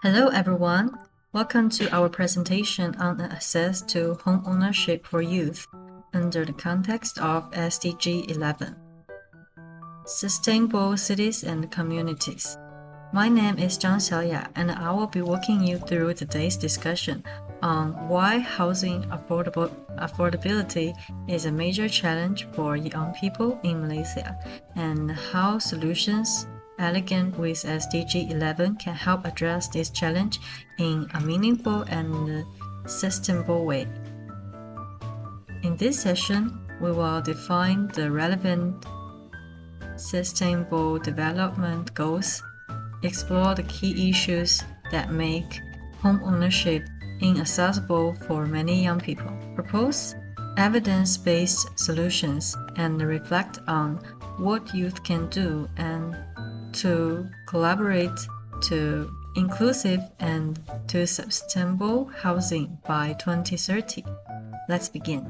Hello everyone, welcome to our presentation on access to home ownership for youth under the context of SDG 11. Sustainable Cities and Communities. My name is Zhang Xiaoya and I will be walking you through today's discussion on why housing affordability is a major challenge for young people in Malaysia and how solutions elegant with SDG 11 can help address this challenge in a meaningful and sustainable way. In this session, we will define the relevant sustainable development goals, explore the key issues that make home ownership inaccessible for many young people, propose evidence-based solutions, and reflect on what youth can do and to collaborate to inclusive and to sustainable housing by 2030. Let's begin.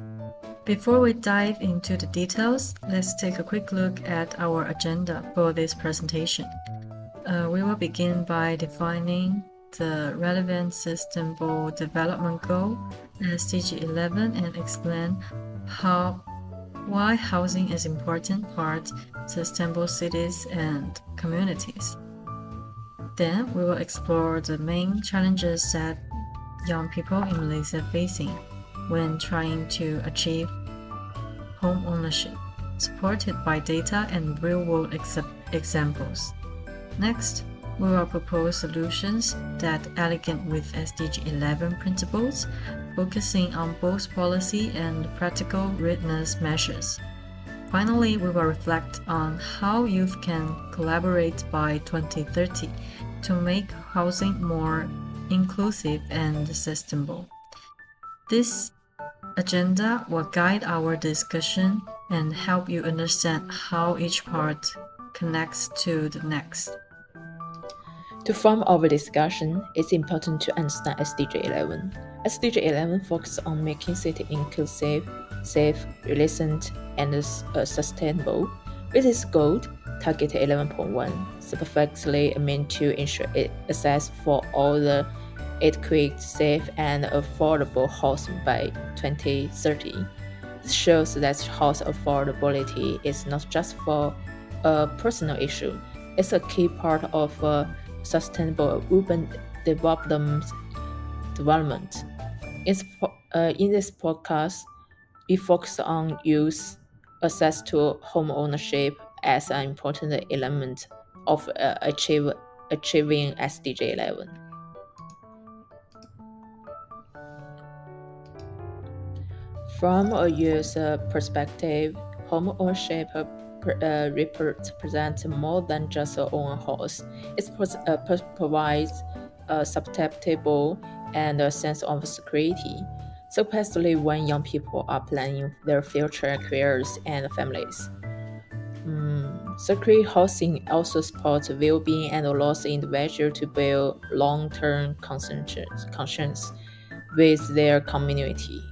Before we dive into the details, let's take a quick look at our agenda for this presentation. We will begin by defining the relevant sustainable development goal, SDG 11, and explain why housing is important part sustainable cities and communities. Then we will explore the main challenges that young people in Malaysia facing when trying to achieve home ownership, supported by data and real-world examples. Next, we will propose solutions that elegant with SDG 11 principles, focusing on both policy and practical readiness measures. Finally, we will reflect on how youth can collaborate by 2030 to make housing more inclusive and sustainable. This agenda will guide our discussion and help you understand how each part connects to the next. To form our discussion, it's important to understand SDG 11. SDG 11 focuses on making city inclusive, safe, resilient, and sustainable. With its goal, Target 11.1, specifically meant to ensure access for all the adequate, safe, and affordable housing by 2030. This shows that house affordability is not just for a personal issue, it's a key part of sustainable urban development. In this podcast, we focus on youth access to home ownership as an important element of achieving SDG 11. From a user perspective, home ownership represents more than just own a house. It provides a susceptible and a sense of security, especially when young people are planning their future careers and families. Secure housing also supports well-being and allows the individual to build long-term connections with their community.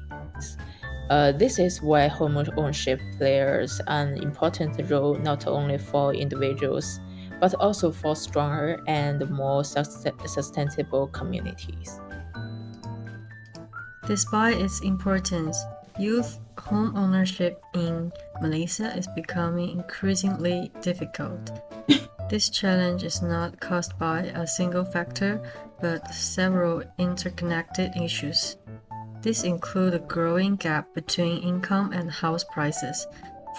This is why home ownership plays an important role not only for individuals, but also for stronger and more sustainable communities. Despite its importance, youth home ownership in Malaysia is becoming increasingly difficult. This challenge is not caused by a single factor, but several interconnected issues. These include a growing gap between income and house prices,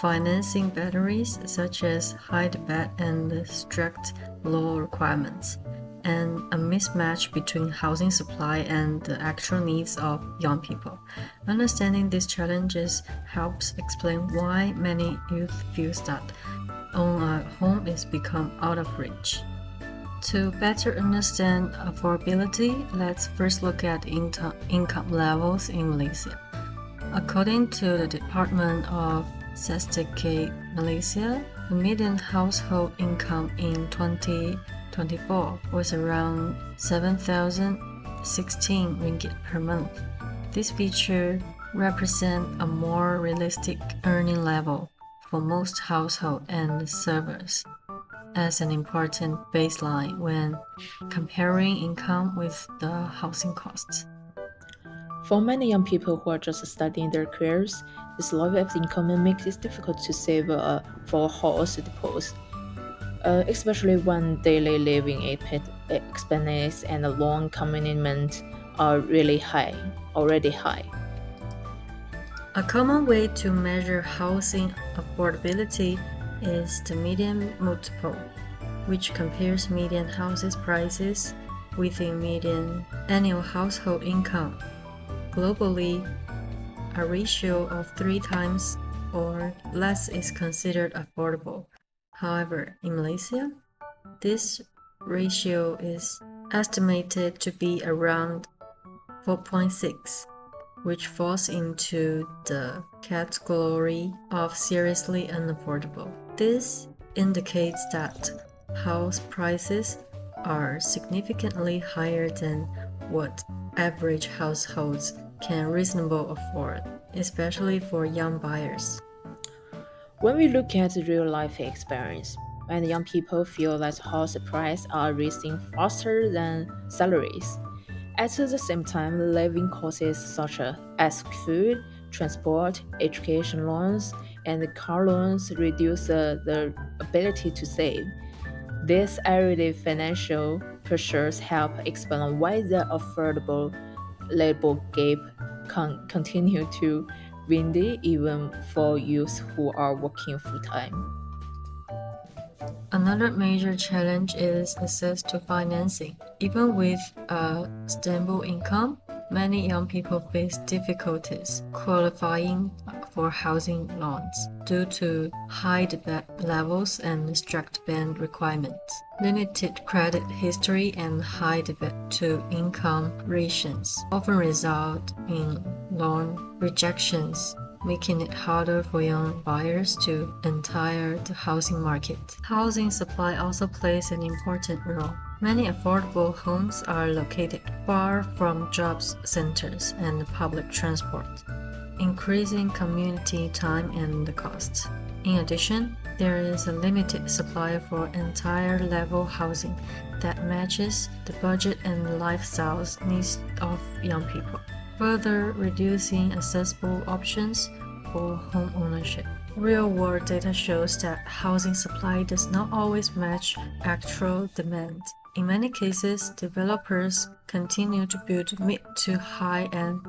financing barriers such as high debt and strict law requirements, and a mismatch between housing supply and the actual needs of young people. Understanding these challenges helps explain why many youth feel that owning a home is become out of reach. To better understand affordability, let's first look at income levels in Malaysia. According to the Department of Statistic Malaysia, the median household income in 2024 was around 7,016 ringgit per month. This feature represents a more realistic earning level for most households and servers. as an important baseline when comparing income with the housing costs. For many young people who are just starting their careers, this level of income makes it difficult to save for a house deposit, especially when daily living expenses and loan commitment are already high. A common way to measure housing affordability is the median multiple, which compares median houses prices with the median annual household income. Globally, a ratio of 3 times or less is considered affordable. However, in Malaysia, this ratio is estimated to be around 4.6, which falls into the category of seriously unaffordable. This indicates that house prices are significantly higher than what average households can reasonably afford, especially for young buyers. When we look at real life experience, when young people feel that house prices are rising faster than salaries, at the same time, living costs such as food, transport, education loans, and car loans reduce the ability to save. These everyday financial pressures help explain why the affordable labor gap can continue to widen even for youth who are working full time. Another major challenge is access to financing. Even with a stable income, many young people face difficulties qualifying for housing loans due to high debt levels and strict bank requirements. Limited credit history and high debt to income ratios often result in loan rejections, making it harder for young buyers to enter the housing market. Housing supply also plays an important role. Many affordable homes are located far from jobs centers and public transport, increasing community time and the cost. In addition, there is a limited supply for entire level housing that matches the budget and lifestyle needs of young people, further reducing accessible options for home ownership. Real-world data shows that housing supply does not always match actual demand. In many cases, developers continue to build mid to high-end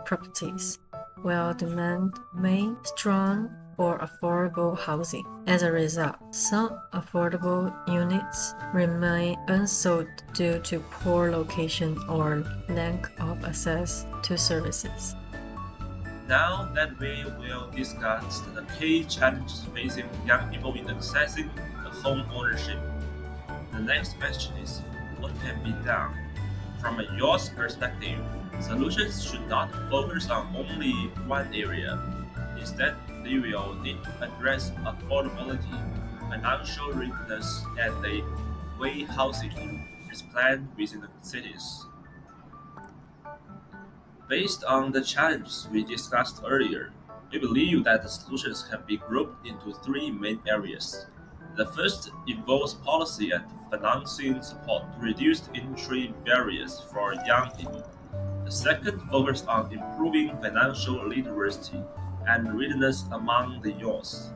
properties, while demand remains strong for affordable housing. As a result, some affordable units remain unsold due to poor location or lack of access to services. Now that we will discuss the key challenges facing young people in accessing the home ownership, the next question is, what can be done? From a youth perspective, solutions should not focus on only one area. Instead, they will need to address affordability, financial readiness, and the way housing is planned within the cities. Based on the challenges we discussed earlier, we believe that the solutions can be grouped into three main areas. The first involves policy and financing support to reduce entry barriers for young people. The second focuses on improving financial literacy and readiness among the youth.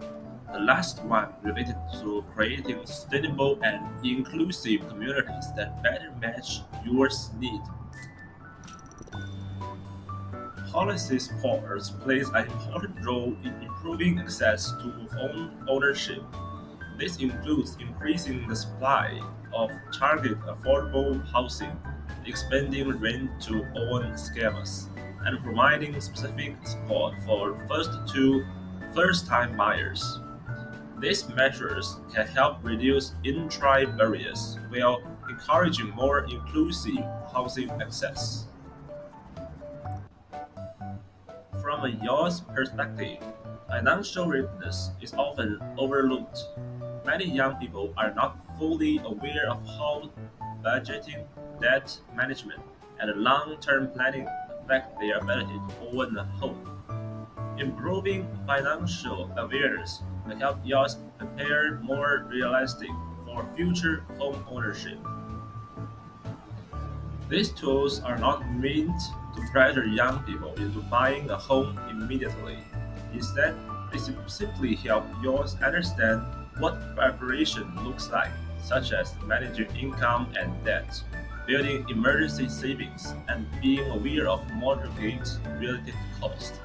The last one related to creating sustainable and inclusive communities that better match youth needs. Policy support plays an important role in improving access to home ownership. This includes increasing the supply of target affordable housing, expanding rent-to-own schemes, and providing specific support for first-time buyers. These measures can help reduce entry barriers while encouraging more inclusive housing access. From a youth perspective, financial readiness is often overlooked. Many young people are not fully aware of how budgeting, debt management, and long-term planning affect their ability to own a home. Improving financial awareness will help youth prepare more realistic for for future home ownership. These tools are not meant to pressure young people into buying a home immediately. Instead, they simply help you understand what preparation looks like, such as managing income and debt, building emergency savings, and being aware of mortgage-related costs.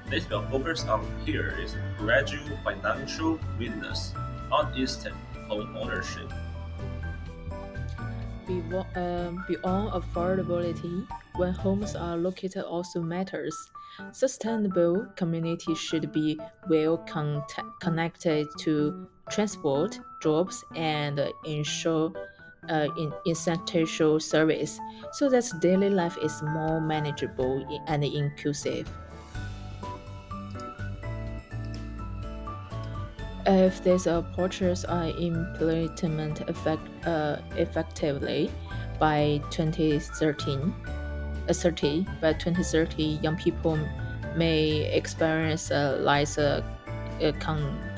This will focus on here is gradual financial readiness, not instant home ownership. Beyond affordability, when homes are located also matters. Sustainable communities should be well connected to transport, jobs, and ensure essential service, so that daily life is more manageable and inclusive. If these approaches are implemented effectively by 2030, young people may experience less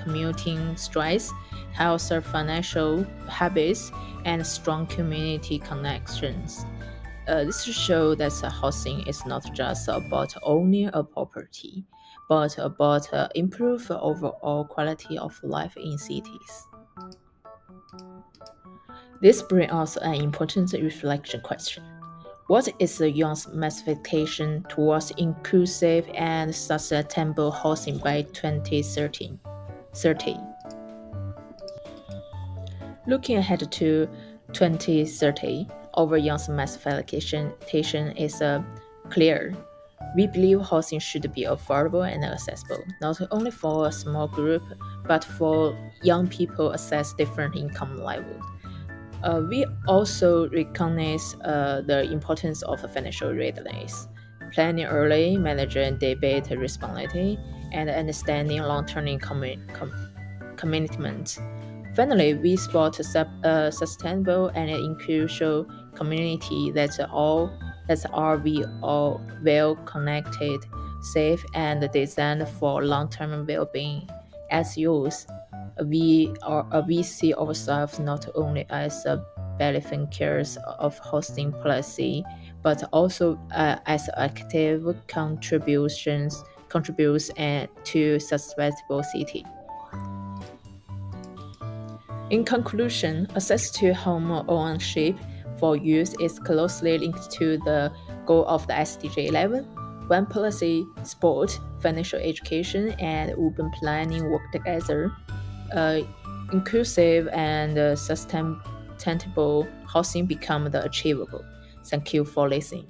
commuting stress, healthier financial habits, and strong community connections. This shows that housing is not just about owning a property, but about improve overall quality of life in cities. This brings us an important reflection question. What is the young's massification towards inclusive and sustainable housing by 2030? Looking ahead to 2030, our young's massification is clear. We believe housing should be affordable and accessible, not only for a small group, but for young people access different income levels. We also recognize the importance of financial readiness, planning early, managing debate responsibility, and understanding long-term commitment. Finally, we support a sustainable and inclusive community we all well connected, safe, and designed for long-term well-being. As youth, we see ourselves not only as beneficiaries of hosting policy, but also as active contributors and to sustainable city. In conclusion, access to home ownership for youth is closely linked to the goal of the SDG 11. When policy, sport, financial education, and urban planning work together, inclusive and sustainable housing become the achievable. Thank you for listening.